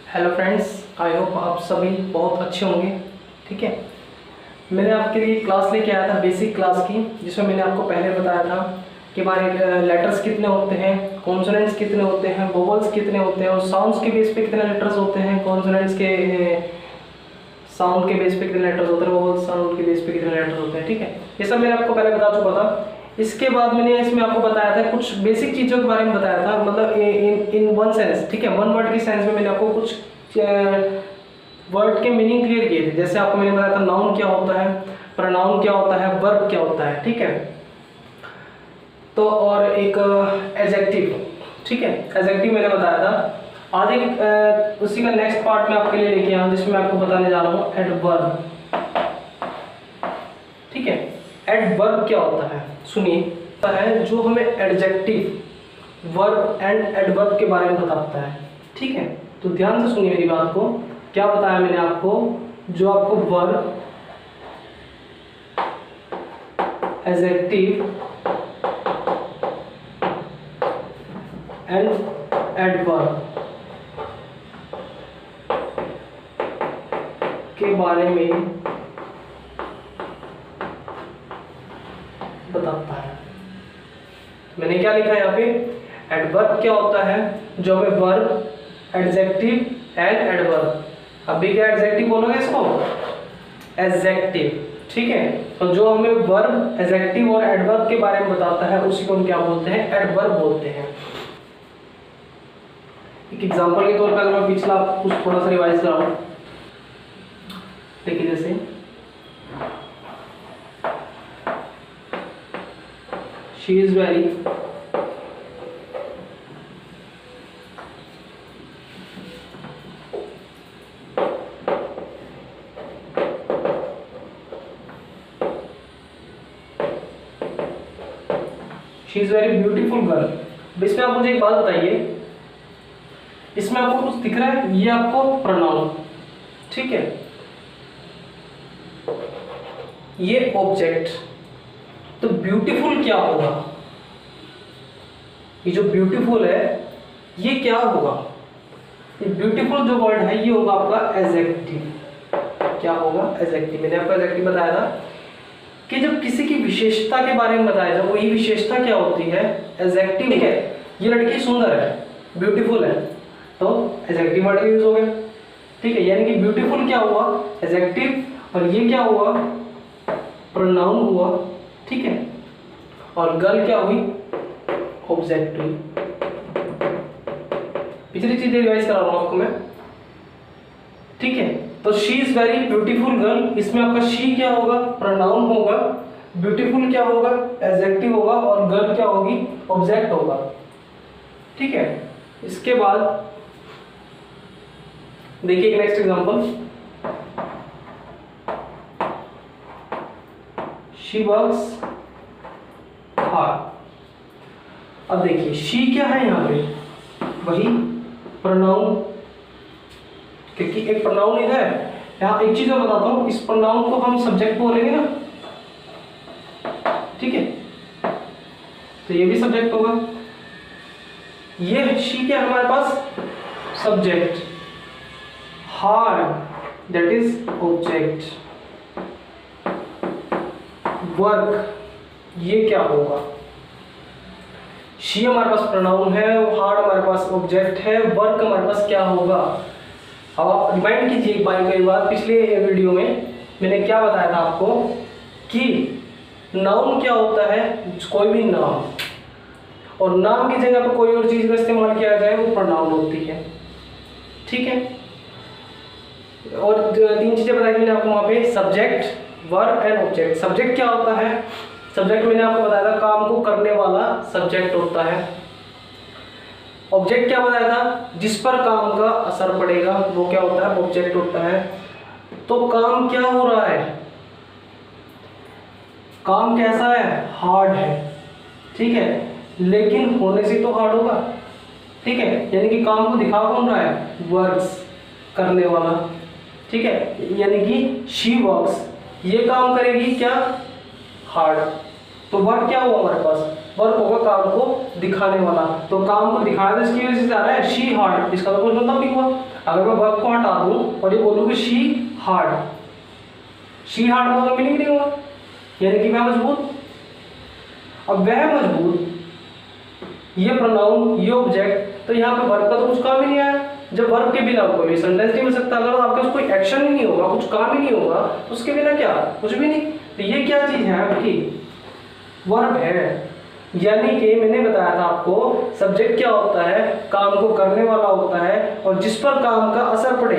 Hello friends, I hope आप सभी बहुत अच्छे होंगे। ठीक है, मैंने आपके लिए क्लास लेके आया था बेसिक क्लास की, जिसमें मैंने आपको पहले बताया था कि हमारे लेटर्स कितने होते हैं, कॉन्सोनेंट्स कितने होते हैं, वोवल्स कितने होते हैं और साउंड्स के बेस पे कितने लेटर्स होते हैं, कॉन्सोनेंट्स के साउंड के बेस पे कितने लेटर्स होते हैं, वोवल्स साउंड के बेस पे कितने लेटर्स होते हैं। ठीक है, ये सब मैंने आपको पहले बता चुका था। इसके बाद मैंने इसमें आपको बताया था कुछ बेसिक चीज़ों के बारे में बताया था, मतलब इन वन सेंस। ठीक है, वन वर्ड की सेंस में मैंने आपको कुछ वर्ड के मीनिंग क्लियर किए थे। जैसे आपको मैंने बताया था नाउन क्या होता है, प्रोनाउन क्या होता है, वर्ब क्या होता है। ठीक है, तो और एक एडजेक्टिव। ठीक है, एडजेक्टिव मैंने बताया था। आज एक उसी का नेक्स्ट पार्ट में आपके लिए लेके आया हूं, जिसमें आपको बताने जा रहा हूँ एडवर्ब। ठीक है, एडवर्ब क्या होता है सुनिए, है जो हमें एडजेक्टिव, वर्ब एंड एडवर्ब के बारे में बताता है। ठीक है, तो ध्यान से सुनिए मेरी बात को। क्या बताया मैंने आपको, जो आपको वर्ब, एडजेक्टिव एंड एडवर्ब के बारे में बताता है। मैंने क्या लिखा है यहाँ पे, एडवर्ब क्या होता है, जो हमें वर्ब, एडजेक्टिव एंड एडवर्ब। अभी क्या एडजेक्टिव बोलोगे इसको, एडजेक्टिव। ठीक है, तो जो हमें वर्ब, एडजेक्टिव और एडवर्ब के बारे में बताता है उसी को हम क्या बोलते हैं, एडवर्ब बोलते हैं। एक एग्जांपल के तौर पर अगर मैं पिछला कुछ थोड़ा सा रिवाइज कराऊं, देखिए जैसे she is very she is very beautiful girl. इसमें आप मुझे एक बात बताइए, इसमें आपको कुछ दिख रहा है, ये आपको प्रोनाउन। ठीक है, ये ऑब्जेक्ट। तो ब्यूटीफुल क्या होगा, ये जो ब्यूटीफुल है ये क्या होगा, ये ब्यूटीफुल जो वर्ड है ये होगा आपका एडजेक्टिव। क्या होगा, एडजेक्टिव। मैंने आपको एडजेक्टिव बताया था कि जब किसी की विशेषता के बारे में बताया जाए, वही विशेषता क्या होती है, एडजेक्टिव। ठीक है, ये लड़की सुंदर है, ब्यूटीफुल है, तो एडजेक्टिव वर्ड का यूज हो गया। ठीक है, यानी कि ब्यूटीफुल क्या हुआ, एडजेक्टिव, और ये क्या हुआ, प्रोनाउन हुआ। ठीक है, और गर्ल क्या हुई, ऑब्जेक्ट हुई। पिछली चीजें रिवाइज करा रहा हूं आपको मैं। ठीक है, तो she is very beautiful girl, इसमें आपका शी क्या होगा, प्रोनाउन होगा, ब्यूटीफुल क्या होगा, एडजेक्टिव होगा, और गर्ल क्या होगी, ऑब्जेक्ट होगा। ठीक है, इसके बाद देखिए next example, she works hard. अब देखिए शी क्या है यहाँ पे, वही प्रोनाउन, क्योंकि एक प्रोनाउन इधर है। यहाँ एक चीज मैं बताता हूँ, इस प्रोनाउन को हम सब्जेक्ट बोलेंगे ना। ठीक है, तो ये भी सब्जेक्ट होगा। ये शी क्या है हमारे पास, subject, hard that is object, work ये क्या होगा, शी हमारे पास प्रोनाउन है, हार्ड हमारे पास ऑब्जेक्ट है, वर्क हमारे पास क्या होगा। अब आप रिमाइंड कीजिए एक बार, पिछले वीडियो में मैंने क्या बताया था आपको कि नाउन क्या होता है, कोई भी नाम, और नाम की जगह पर कोई और चीज का इस्तेमाल किया जाए वो प्रोनाउन होती है। ठीक है, और तीन चीजें बताई मैंने आपको वहां पे, subject, verb and object. Subject क्या होता है, सब्जेक्ट मैंने आपको बताया था काम को करने वाला सब्जेक्ट होता है। ऑब्जेक्ट क्या बताया था, जिस पर काम का असर पड़ेगा वो क्या होता है, ऑब्जेक्ट होता है। तो काम क्या हो रहा है, काम कैसा है, हार्ड है। ठीक है, लेकिन होने से तो हार्ड होगा। ठीक है, यानी कि काम को दिखा कौन रहा है, वर्क्स, करने वाला। ठीक है, यानी कि शी वर्क्स, ये काम करेगी क्या, हार्ड। तो वर्क क्या हुआ हमारे पास, वर्ब होगा काम को दिखाने वाला। तो काम को दिखाया तो इसकी वजह से आ रहा है शी हार्ड, इसका तो कुछ मतलब नहीं हुआ। अगर मैं वर्ब को हटा दूं और ये बोलूं कि शी हार्ड, शी हार्ड मतलब मीनिंग नहीं हुआ, यानी कि वह मजबूत। अब वह मजबूत, ये प्रोनाउन, ये ऑब्जेक्ट, तो यहाँ पे वर्ब का तो कुछ काम ही नहीं आया। जब वर्ब के बिना कोई भी सेंटेंस नहीं हो सकता, अगर आपके पास कोई एक्शन ही नहीं होगा, कुछ काम ही नहीं होगा, तो उसके बिना क्या, कुछ भी नहीं। तो ये क्या चीज है आपकी, वर्ब है। यानी कि मैंने बताया था आपको सब्जेक्ट क्या होता है, काम को करने वाला होता है, और जिस पर काम का असर पड़े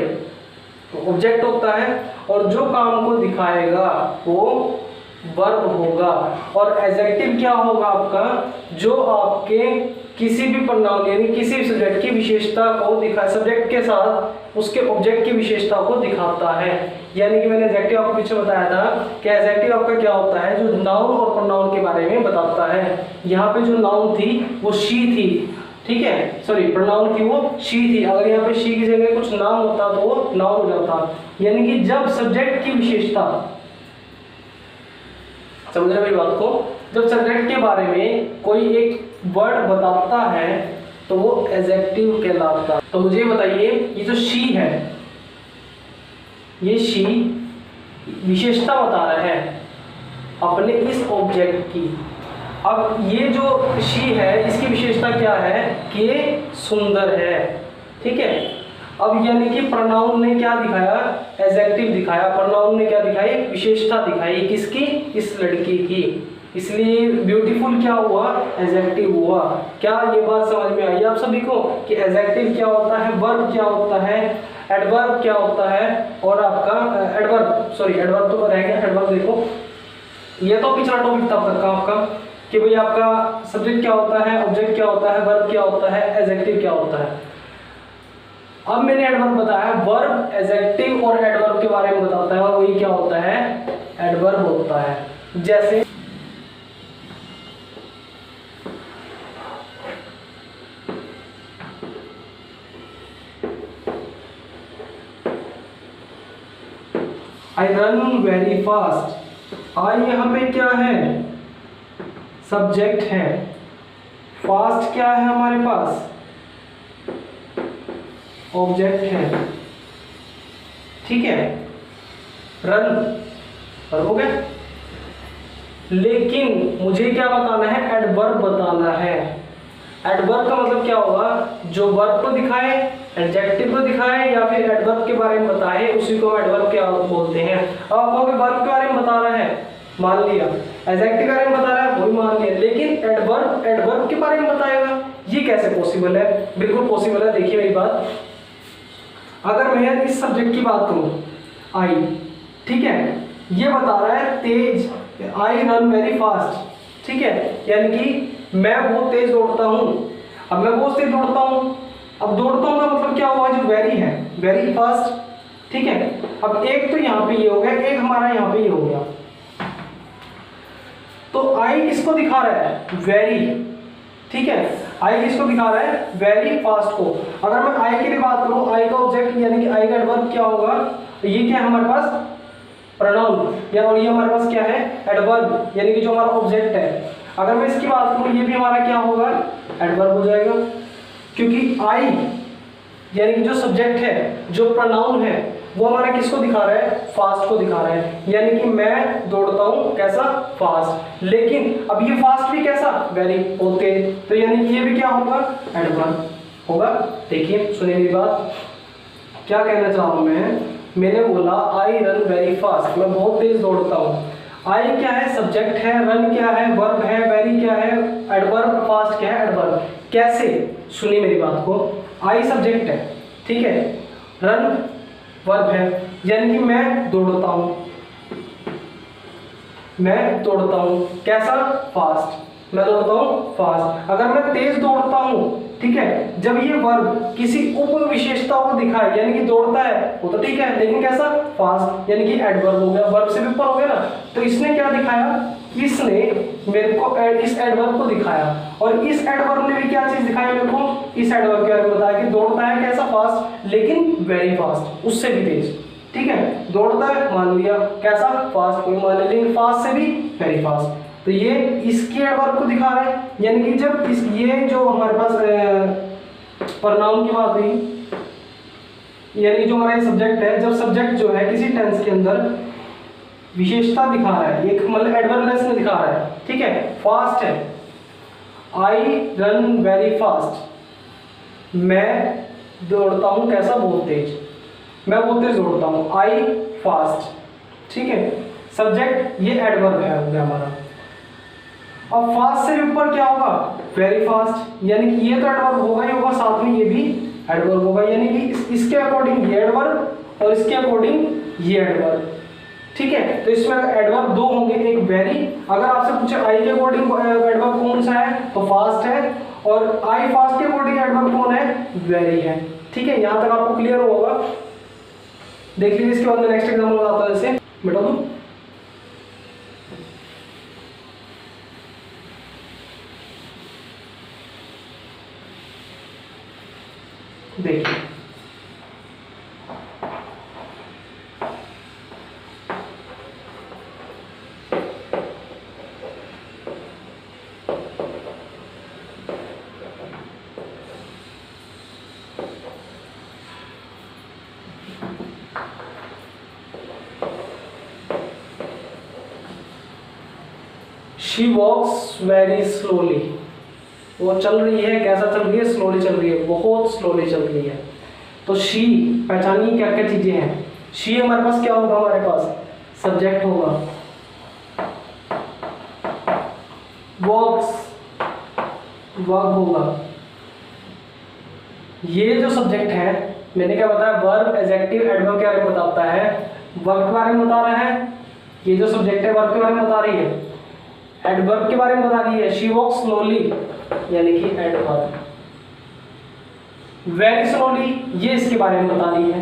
तो ऑब्जेक्ट होता है, और जो काम को दिखाएगा वो वर्ब होगा। और एडजेक्टिव क्या होगा आपका, जो आपके किसी भी प्रोनाउन यानी किसी भी सब्जेक्ट की विशेषता को दिखा, सब्जेक्ट के साथ उसके ऑब्जेक्ट की विशेषता को दिखाता है। यानी कि मैंने एडजेक्टिव आपको पीछे बताया था कि एडजेक्टिव आपका क्या होता है, जो नाउन और प्रोनाउन के बारे में बताता है। यहाँ पे जो नाउन थी वो शी थी, ठीक है, सॉरी प्रोनाउन थी वो शी थी। अगर यहाँ पे शी की जगह कुछ नाम होता तो वो नाउन हो जाता। यानी कि जब सब्जेक्ट की विशेषता, समझ रहे मेरी बात को, जब सब्जेक्ट के बारे में कोई एक वर्ड बताता है तो वो एडजेक्टिव कहलाता। तो मुझे बताइए, ये जो शी है, ये शी विशेषता बता रहा है अपने इस ऑब्जेक्ट की। अब ये जो शी है, इसकी विशेषता क्या है कि ये सुंदर है, ठीक है। अब यानी कि प्रोनाउन ने क्या दिखाया, एडजेक्टिव दिखाया, प्रोनाउन ने क्या दिखाई, विशेषता दिखाई, किसकी, इस लड़की की। इसलिए ब्यूटीफुल क्या हुआ, एडजेक्टिव हुआ। क्या ये बात समझ में आई आप सभी को कि एडजेक्टिव क्या होता है, वर्ब क्या होता है, एडवर्ब क्या होता है, और आपका एडवर्ब, सॉरी एडवर्ब तो रह गया, एडवर्ब देखो, ये तो पिछला टॉपिक था आपका कि भाई आपका सब्जेक्ट क्या होता है, ऑब्जेक्ट क्या होता है, वर्ब क्या होता है, एडजेक्टिव क्या होता है। अब मैंने एडवर्ब बताया, वर्ब, एडजेक्टिव और एडवर्ब के बारे में बताता है, और वही क्या होता है, एडवर्ब होता है। जैसे आई रन वेरी फास्ट। आई यहाँ पे क्या है, सब्जेक्ट है, फास्ट क्या है हमारे पास, ऑब्जेक्ट है, ठीक है, रन हो गया। लेकिन मुझे क्या बताना है, एडवर्ब बताना है। एडवर्ब का मतलब क्या होगा, जो वर्ब को दिखाए, एडजेक्टिव को दिखाए, या फिर एडवर्ब के बारे में बताए, उसी को एडवर्ब क्या बोलते हैं। अब आपको वर्ब के बारे में बता रहा है, मान लिया, एडजेक्टिव के बारे में बता रहा है, वही मान लिया, लेकिन एडवर्ब के बारे में बताएगा, ये कैसे पॉसिबल है, बिल्कुल पॉसिबल है। देखिए मेरी बात, अगर मैं इस सब्जेक्ट की बात करूं, आई, ठीक है, ये बता रहा है तेज, आई रन वेरी फास्ट, ठीक है, यानी कि मैं बहुत तेज दौड़ता हूं। अब मैं बहुत तेज दौड़ता हूं, अब दौड़ता हूं का मतलब क्या हुआ, जो वेरी है, वेरी फास्ट, ठीक है। अब एक तो यहाँ पे ये हो गया, एक हमारा यहाँ पे ये हो गया, तो आई किसको दिखा रहा है, वेरी, ठीक है, आई किसको दिखा रहा है, वेरी फास्ट को। अगर मैं आई के लिए बात करूं, आई का ऑब्जेक्ट यानी कि आई का एडवर्ब क्या होगा, तो ये क्या है हमारे पास, प्रोनाउन, या और ये हमारे पास क्या है, एडवर्ब, यानी कि जो हमारा ऑब्जेक्ट है। अगर मैं इसकी बात करूं, ये भी हमारा क्या होगा, एडवर्ब हो जाएगा, क्योंकि आई यानी कि जो सब्जेक्ट है, जो प्रोनाउन है, वो हमारा किसको दिखा रहा है, फास्ट को दिखा रहा है। यानी कि मैं दौड़ता हूं कैसा, फास्ट, लेकिन अब ये फास्ट भी कैसा, वेरी, बहुत तेज, तो यानी कि ये भी क्या होगा, एडवर्ब होगा। देखिए सुनिए मेरी बात, क्या कहना चाह रहा हूं मैंने बोला आई रन वेरी फास्ट, मैं बहुत तेज दौड़ता हूँ। आई क्या है, सब्जेक्ट है, रन क्या है, वर्ब है, वेरी क्या है, एडवर्ब, फास्ट क्या है, एडवर्ब। कैसे, सुनिए मेरी बात को, आई सब्जेक्ट है, ठीक है, रन वर्ब है, यानी कि मैं दौड़ता हूँ, मैं दौड़ता हूँ कैसा, फास्ट, मैं दौड़ता हूँ फास्ट। अगर मैं तेज दौड़ता हूँ, ठीक है, जब ये वर्ब किसी उप विशेषता को दिखाए, यानी कि दौड़ता है वो तो ठीक है, लेकिन कैसा, फास्ट, यानी कि एडवर्ब हो गया, वर्ब से भी ऊपर हो गया ना। तो इसने क्या दिखाया, इसने मेरे को इस एडवर्ब को दिखाया, और इस एडवर्ब ने भी क्या चीज दिखाई मेरे को, इस एडवर्ब के बारे में बताया कि दौड़ता है कैसा, फास्ट, लेकिन वेरी फास्ट, उससे भी तेज, ठीक है, दौड़ता है मान लिया कैसा, फास्ट, कोई मान लिया, लेकिन फास्ट से भी वेरी फास्ट। तो ये इसके एडवर्ब को दिखा रहा है, यानी कि जब ये जो हमारे पास प्रनाउन की बात हुई, यानी जो हमारा सब्जेक्ट है, जब सब्जेक्ट जो है किसी टेंस के अंदर विशेषता दिखा रहा है, एक मतलब एडवर्बनेस में दिखा रहा है, ठीक है। फास्ट है, आई रन वेरी फास्ट, मैं दौड़ता हूँ कैसा, बहुत तेज, मैं बहुत तेज दौड़ता हूँ, आई फास्ट, ठीक है। सब्जेक्ट ये एडवर्ब है हो गया हमारा। अब फास्ट से ऊपर क्या होगा, वेरी फास्ट, यानी कि ये तो एडवर्ब होगा ही होगा, साथ में ये भी एडवर्ब होगा, यानी कि इसके अकॉर्डिंग ये एडवर्ब और इसके अकॉर्डिंग ये एडवर्ब, ठीक है। तो इसमें एडवर्ब दो होंगे, एक वेरी, अगर आपसे पूछे आई के अकॉर्डिंग एडवर्ब कौन सा है तो फास्ट है, और आई फास्ट के अकॉर्डिंग एडवर्ब कौन है, वेरी है, ठीक है। यहां तक आपको क्लियर होगा। देख लीजिए, इसके बाद में नेक्स्ट एग्जाम्पल बताता हूं, जैसे बेटा तुम देखिए, शी वॉक्स वेरी स्लोली, वो चल रही है, कैसा चल रही है, स्लोली चल रही है, बहुत स्लोली चल रही है। तो शी पहचानिए क्या क्या चीजें हैं। शी हमारे पास क्या होगा, हमारे पास सब्जेक्ट होगा, वॉक्स वर्ब होगा, ये जो सब्जेक्ट है मैंने क्या बताया, वर्ब एडजेक्टिव एडवर्ब के बारे में बताता है, वर्ब के बारे में बता रहा है, ये जो सब्जेक्ट है वर्ब के बारे में बता रही है, एडवर्ब के बारे में बता रही है, शी वॉक्स स्लोली यानी कि एडवर्ब, वेरी स्लोली ये इसके बारे में बता रही है,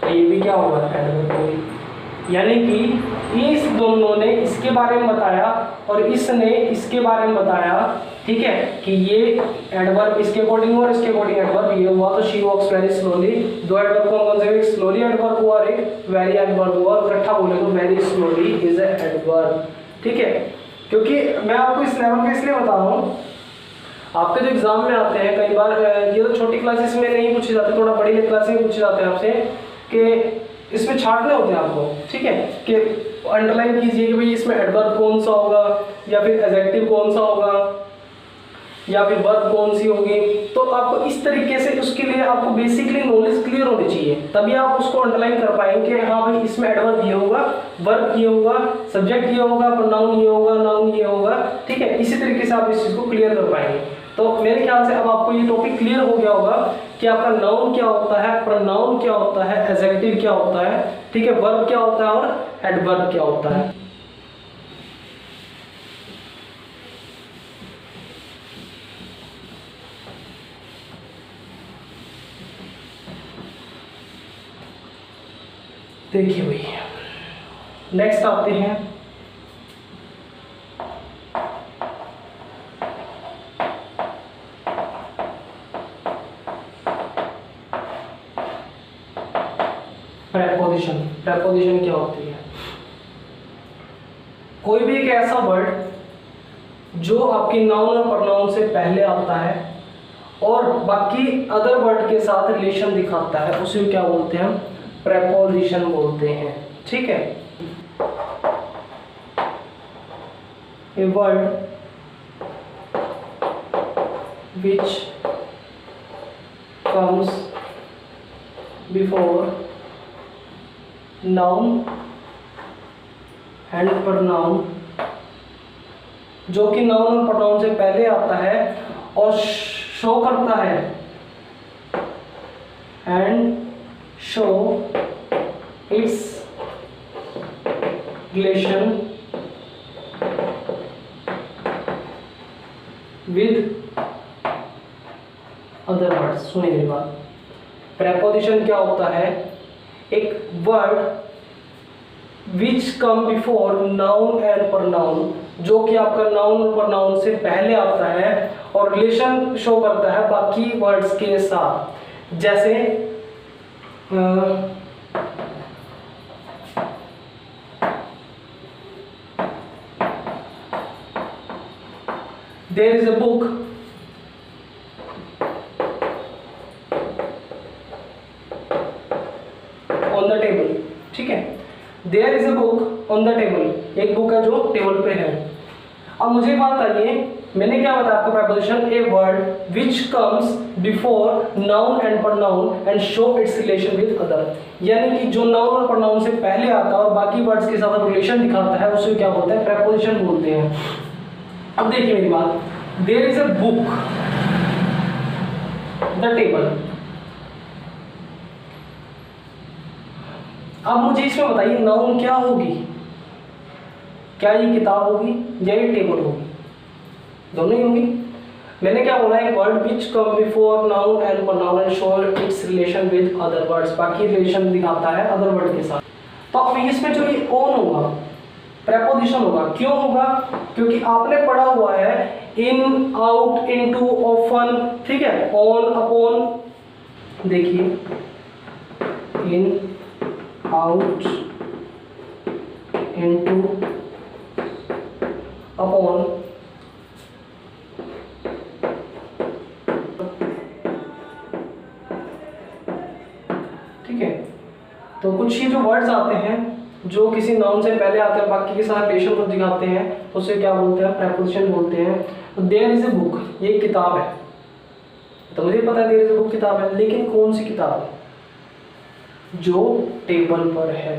ये भी क्या होगा, एडवर्ब होगी, यानी कि इस दोनों ने इसके बारे में बताया और इसने इसके बारे में बताया, ठीक है, कि ये एडवर्ब इसके अकॉर्डिंग और इसके अकॉर्डिंग एडवर्ब ये हुआ। तो शी वॉक्स वेरी स्लोली, दो एडवर्ब कौन से, एक स्लोली एडवर्ब हुआ और एक वेरी एडवर्ब हुआ, इकट्ठा बोले तो very slowly is a adverb, ठीक है। क्योंकि मैं आपको इस लेवल का इसलिए बता रहा हूँ, आपके जो एग्जाम में आते हैं कई बार, ये तो छोटी क्लासेस में नहीं पूछे जाते, थोड़ा बड़ी क्लासेस में पूछे जाते हैं आपसे, कि इसमें छांटने होते हैं आपको, ठीक है, कि अंडरलाइन कीजिए कि भाई इसमें एडवर्ब कौन सा होगा, या फिर एडजेक्टिव कौन सा होगा, या फिर वर्ब कौन सी होगी। तो आपको इस तरीके से उसके लिए आपको बेसिकली नॉलेज क्लियर होनी चाहिए, तभी आप उसको अंडरलाइन कर पाएंगे कि हाँ भाई इसमें एडवर्ब ये होगा, वर्ब ये होगा, सब्जेक्ट ये होगा, प्रोनाउन ये होगा, नाउन ये होगा, ठीक है। इसी तरीके से आप इस चीज को क्लियर कर पाएंगे। तो मेरे ख्याल से अब आपको ये टॉपिक क्लियर हो गया होगा कि आपका नाउन क्या होता है, प्रोनाउन क्या होता है, एडजेक्टिव क्या होता है, ठीक है, वर्ब क्या होता है और एडवर्ब क्या होता है। देखिए भाई, नेक्स्ट आते हैं प्रेपोजिशन। प्रेपोजिशन क्या होती है, कोई भी एक ऐसा वर्ड जो आपकी नाउन और प्रोनाउन से पहले आता है और बाकी अदर वर्ड के साथ रिलेशन दिखाता है, उसे क्या बोलते हैं, प्रेपोजिशन बोलते हैं, ठीक है। A word which comes before noun and pronoun, जो कि नाउन और प्रोनाउन से पहले आता है और शो करता है, and show it's relation with other words. सुनिए मेरी बात, प्रेपोजिशन क्या होता है, एक word which come before noun and pronoun, जो कि आपका नाउन और प्रोनाउन से पहले आता है और रिलेशन शो करता है बाकी वर्ड्स के साथ। जैसे there is a book on the table, ठीक है, there is a book on the table, एक बुक है जो टेबल पे है। अब मुझे बात आइए, मैंने क्या बताया आपको preposition, a word which comes before noun and pronoun and show it's relation with other, यानी कि जो नाउन और प्रोनाउन से पहले आता है और बाकी वर्ड्स के साथ रिलेशन दिखाता है उसे क्या बोलते हैं, प्रेपोजिशन बोलते हैं। अब देखिए मेरी बात, there is a book the table. अब मुझे इसमें बताइए नाउन क्या होगी, क्या ये किताब होगी या ये टेबल होगी, दोनों ही होंगी। मैंने क्या बोला, एक word which come before noun and pronoun and show it's relation with other words, बाकी रिलेशन दिखाता है अदर वर्ड के साथ। तो अब इसमें जो ये ऑन होगा प्रेपोजिशन होगा, क्यों होगा, क्योंकि आपने पढ़ा हुआ है इन, आउट, इनटू, ऑफन, ठीक है, ऑन, अपॉन। देखिए इन, आउट, इनटू, अपॉन, ठीक है। तो कुछ ही जो वर्ड्स आते हैं जो किसी नाउन से पहले आते हैं बाकी के साथ रिलेशन को दिखाते हैं तो उसे क्या बोलते हैं, प्रेपोजिशन बोलते हैं। तो देयर इज ए बुक, ये किताब है, तो मुझे पता है देयर इज ए बुक किताब है, लेकिन कौन सी किताब, जो टेबल पर है,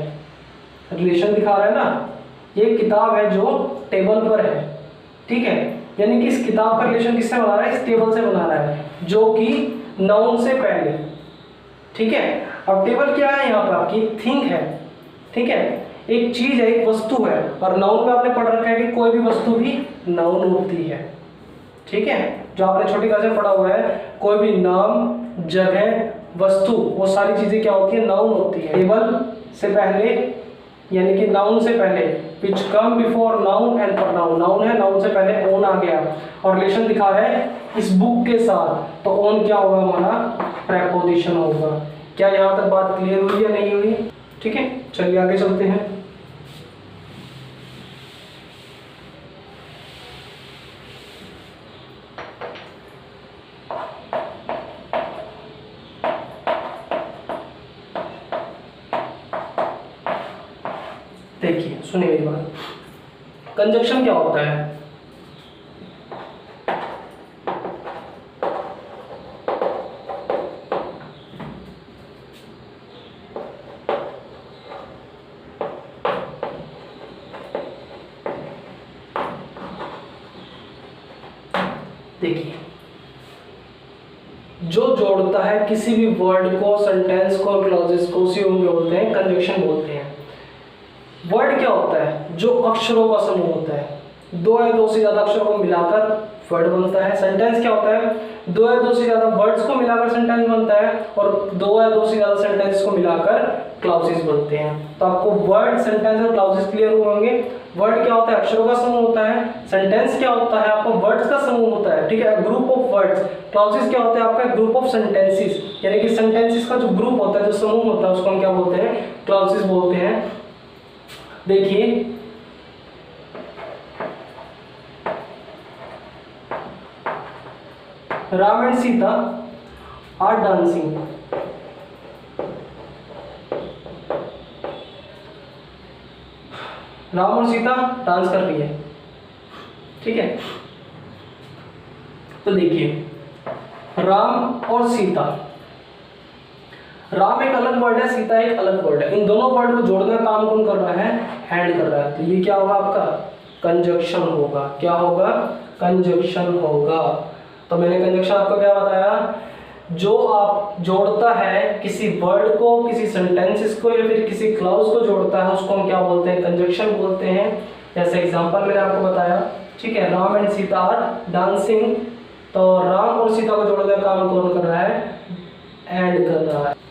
रिलेशन दिखा रहा है ना, ये किताब है जो टेबल पर है, ठीक है, यानी कि इस किताब का रिलेशन किससे बना रहा है, इस टेबल से बना रहा है जो कि नाउन से पहले, ठीक है। अब टेबल क्या है, यहाँ पर आपकी थिंग है, ठीक है, एक चीज है, एक वस्तु है, और नाउन में आपने पढ़ रखा है कि कोई भी वस्तु भी नाउन होती है, ठीक है, जो आपने छोटी क्लास में पढ़ा हुआ है, कोई भी नाम, जगह, वस्तु, वो सारी चीजें क्या होती है, नाउन होती है। टेबल से पहले यानी कि नाउन से पहले, which come before noun and pronoun, noun है, नाउन से पहले ओन आ गया और रिलेशन दिखा है इस बुक के साथ, तो ओन क्या होगा हमारा, प्रेपोजिशन होगा। क्या यहाँ तक बात क्लियर हुई या नहीं हुई, ठीक है, चलिए आगे चलते हैं। देखिए सुनिए मेरी बात, कंजक्शन क्या होता है, देखिए जो जोड़ता है किसी भी वर्ड को, सेंटेंस को, क्लॉजेस को, उसी को बोलते हैं कंजक्शन बोलते हैं। वर्ड क्या होता है, जो अक्षरों का समूह होता है, दो या दो से ज्यादा अक्षरों को मिलाकर वर्ड बनता है। सेंटेंस क्या होता है, दो या दो से ज्यादा वर्ड्स को मिलाकर सेंटेंस बनता है और दो या दो से ज्यादा सेंटेंस को मिलाकर क्लाउसेस बनते हैं। तो आपको वर्ड, सेंटेंस और क्लाउसेस क्लियर होंगे। वर्ड क्या होता है, अक्षरों का समूह होता है। सेंटेंस क्या होता है, आपका वर्ड्स का समूह होता है, ठीक है, ग्रुप ऑफ वर्ड्स। क्लाउसेस क्या होता है, आपका ग्रुप ऑफ सेंटेंसेस, यानी कि सेंटेंसेस का जो ग्रुप होता है, जो समूह होता है, उसको हम क्या बोलते हैं, क्लाउसेस बोलते हैं। देखिए Ram and Sita are dancing, Ram और सीता डांस कर रही है, ठीक है। तो देखिए राम और सीता, राम एक अलग वर्ड है, सीता एक अलग वर्ड है, इन दोनों वर्ड को जोड़ने का काम कौन कर रहा है, ऐड कर रहा है। तो ये क्या होगा, आपका कंजक्शन होगा। क्या होगा, कंजक्शन होगा। तो मैंने कंजक्शन आपको क्या बताया, जो आप जोड़ता है किसी वर्ड को, किसी सेंटेंसेस को या फिर किसी क्लाउज को जोड़ता है, उसको हम क्या बोलते हैं, कंजक्शन बोलते हैं। जैसे एग्जांपल मैंने आपको बताया, ठीक है, Ram and Sita are dancing. तो राम और सीता को जोड़ने का काम कौन कर रहा है, ऐड कर रहा है।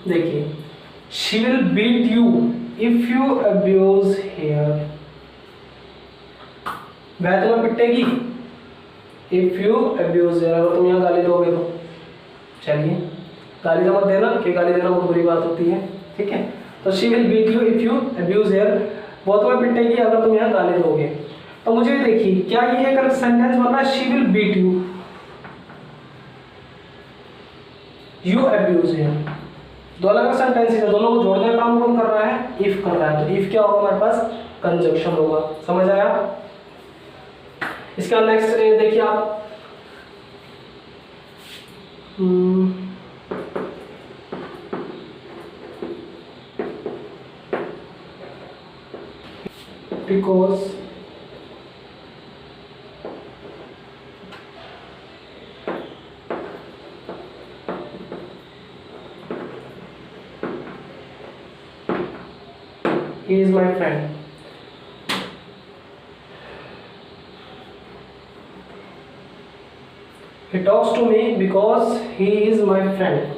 देखिए, she will beat you if you abuse here, वह तुम्हें पिटेगी if you abuse her, अगर तुम यहाँ गाली दोगे तो। चलिए, गाली तो मत देना, कि गाली देना बहुत बुरी बात होती है, ठीक है। तो she will beat you if you abuse her, वो तुम्हें पिटेगी अगर तुम यहाँ गाली दोगे। तो मुझे देखिए, क्या ये अगर सेंटेंस बन रहा है she will beat you, you abuse her, दो अलग सेंटेंस है, दोनों को जोड़ने का काम कौन कर रहा है, इफ कर रहा है। तो इफ क्या होगा हमारे पास, कंजक्शन होगा। समझ आया? इसका नेक्स्ट देखिए आप, because he is my friend, he talks to me because he is my friend,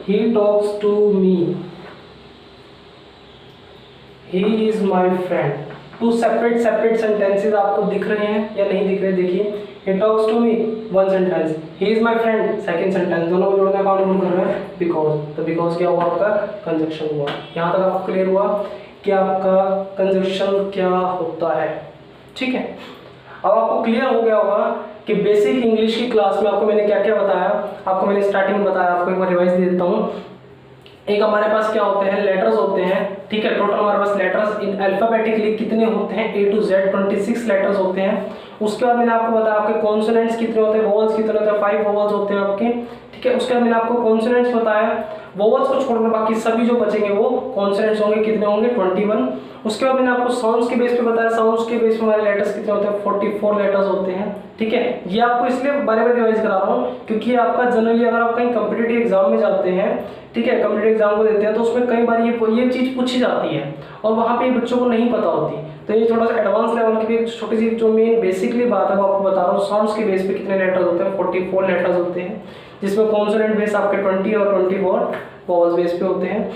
he talks to me, he is my friend। Two separate sentences आपको दिख रहे हैं या नहीं दिख रहे? देखिए, he talks to me one sentence, he is my friend second sentence, दोनों को जोड़ने का काम कर रहा है बिकॉज। तो बिकॉज क्या हुआ आपका, कंजक्शन हुआ। यहाँ तक आपको क्लियर हुआ कि आपका कंजक्शन क्या होता है, ठीक है। अब आपको क्लियर हो गया होगा कि बेसिक इंग्लिश की क्लास में आपको मैंने क्या क्या बताया। आपको मैंने स्टार्टिंग में बताया, आपको एक बार रिवाइज दे देता हूँ। एक हमारे पास क्या होते हैं, लेटर्स होते हैं, ठीक है। टोटल हमारे पास लेटर्स इन अल्फाबेटिकली कितने होते हैं, A to Z 26 लेटर्स होते हैं। उसके बाद मैंने आपको बताया आपके कॉन्सोनेंट्स कितने होते हैं, वोवल्स कितने होते हैं, 5 वोवल्स होते हैं आपके, ठीक है। उसके बाद मैंने आपको कॉन्सोनेंट्स बताया, वोवल्स को छोड़कर बाकी सभी जो बचेंगे वो कॉन्सोनेंट्स होंगे, कितने होंगे, 21। उसके बाद मैंने आपको साउंड्स के बेस पे बताया, साउंड्स के बेस पे हमारे लेटर्स कितने होते हैं, 44 लेटर्स होते हैं, ठीक है। ये आपको इसलिए बारे बारे रिवाइज करा रहा हूँ क्योंकि आपका जनरली अगर आप कहीं कॉम्पिटिटिव एग्जाम में जाते हैं, ठीक है, कॉम्पिटिटिव एग्जाम को देते हैं, तो उसमें कई बार ये चीज़ पूछी जाती है और वहाँ पे बच्चों को नहीं पता होती। तो ये थोड़ा सा एडवांस लेवल की भी छोटी सी जो मेन बेसिकली बात है वो आपको बता रहा हूँ। साउंड्स के बेस पे कितने लेटर्स होते हैं, 44 लेटर्स होते हैं, जिसमें कॉन्सोनेंट बेस आपके 20 और 24 वोवल्स बेस पे होते हैं,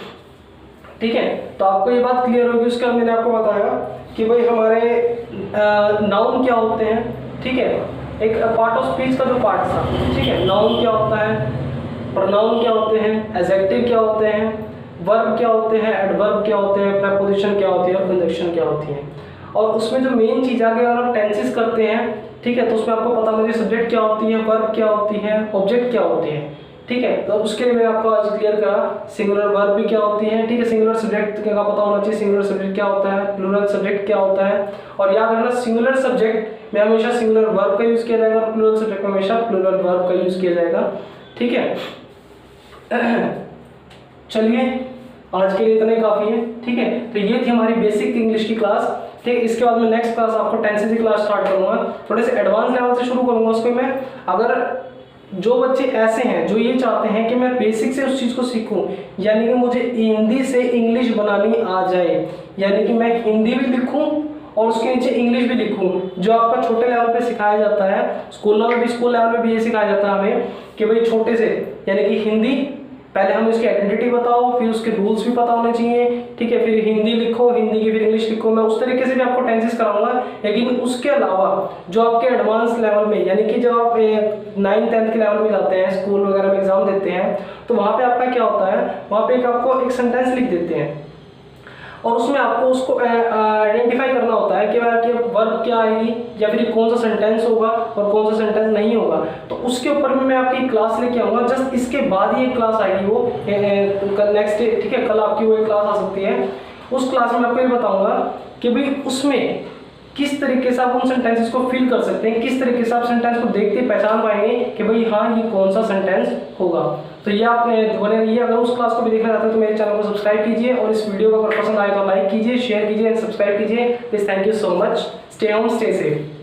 ठीक है। तो आपको ये बात क्लियर होगी। उसके बाद मैंने आपको बताया कि भाई हमारे नाउन क्या होते हैं, ठीक है। एक पार्ट ऑफ स्पीच का जो पार्ट था, ठीक है। नाउन क्या होता है, प्रोनाउन क्या होते हैं, एडजेक्टिव क्या होते हैं, वर्ब क्या होते हैं, एडवर्ब क्या होते हैं, प्रीपोजिशन क्या होती है और कंजक्शन क्या होती है। और उसमें जो मेन चीज़ आगे अगर आप टेंसेस करते हैं, ठीक है, तो उसमें आपको पता मुझे सब्जेक्ट क्या होती है, वर्ब क्या होती है, ऑब्जेक्ट क्या होती है, ठीक है। तो उसके लिए मैंने आपको आज क्लियर करा सिंगुलर वर्ब भी क्या होती है, ठीक है। सिंगुलर सब्जेक्ट का पता होना चाहिए, सिंगुलर सब्जेक्ट क्या होता है, प्लूरल सब्जेक्ट क्या होता है। और याद रखना सिंगुलर सब्जेक्ट में हमेशा सिंगुलर वर्ब का यूज किया जाएगा, प्लूरल सब्जेक्ट में हमेशा प्लूरल वर्ब का यूज किया जाएगा, ठीक है। चलिए, आज के लिए इतना ही काफ़ी है, ठीक है। तो ये थी हमारी बेसिक इंग्लिश की क्लास, ठीक है। इसके बाद मैं नेक्स्ट क्लास आपको टेंसेस की क्लास स्टार्ट करूंगा, थोड़े से एडवांस लेवल से शुरू करूंगा उसको मैं। अगर जो बच्चे ऐसे हैं जो ये चाहते हैं कि मैं बेसिक से उस चीज़ को सीखूं, यानी कि मुझे हिंदी से इंग्लिश बनानी आ जाए, यानी कि मैं हिंदी भी लिखूं और उसके नीचे इंग्लिश भी लिखूं, जो आपका छोटे लेवल पे सिखाया जाता है, स्कूल लेवल में भी ये सिखाया जाता है हमें कि भाई छोटे से, यानी कि हिंदी पहले हम इसकी आइडेंटिटी बताओ, फिर उसके रूल्स भी पता होने चाहिए, ठीक है। फिर हिंदी लिखो, हिंदी की फिर इंग्लिश लिखो। मैं उस तरीके से भी आपको टेंसेस कराऊंगा, लेकिन उसके अलावा जो आपके एडवांस लेवल में, यानी कि जब आप 9th 10th के लेवल में जाते हैं, स्कूल वगैरह में एग्जाम देते हैं, तो वहाँ पे आपका क्या होता है, वहाँ पे आपको एक सेंटेंस लिख देते हैं और उसमें आपको उसको आइडेंटिफाई करना होता है कि वर्ब क्या आएगी या फिर कौन सा सेंटेंस होगा और कौन सा सेंटेंस नहीं होगा। तो उसके ऊपर में मैं आपकी क्लास लेके आऊँगा, जस्ट इसके बाद ही एक क्लास आएगी वो कल नेक्स्ट डे, ठीक है। कल आपकी वो एक क्लास आ सकती है, उस क्लास में आपको ये बताऊँगा कि भाई उसमें किस तरीके से आप उन सेंटेंसेस को फिल कर सकते हैं, किस तरीके से आप सेंटेंस को देखते पहचान पाएंगे कि भाई हाँ ये कौन सा सेंटेंस होगा। तो ये आप बने रहिए। अगर उस क्लास को भी देखना चाहते हैं तो मेरे चैनल को सब्सक्राइब कीजिए और इस वीडियो को अगर पसंद आए तो लाइक कीजिए, शेयर कीजिए एंड सब्सक्राइब कीजिए। Please, thank you so much. Stay home, stay safe.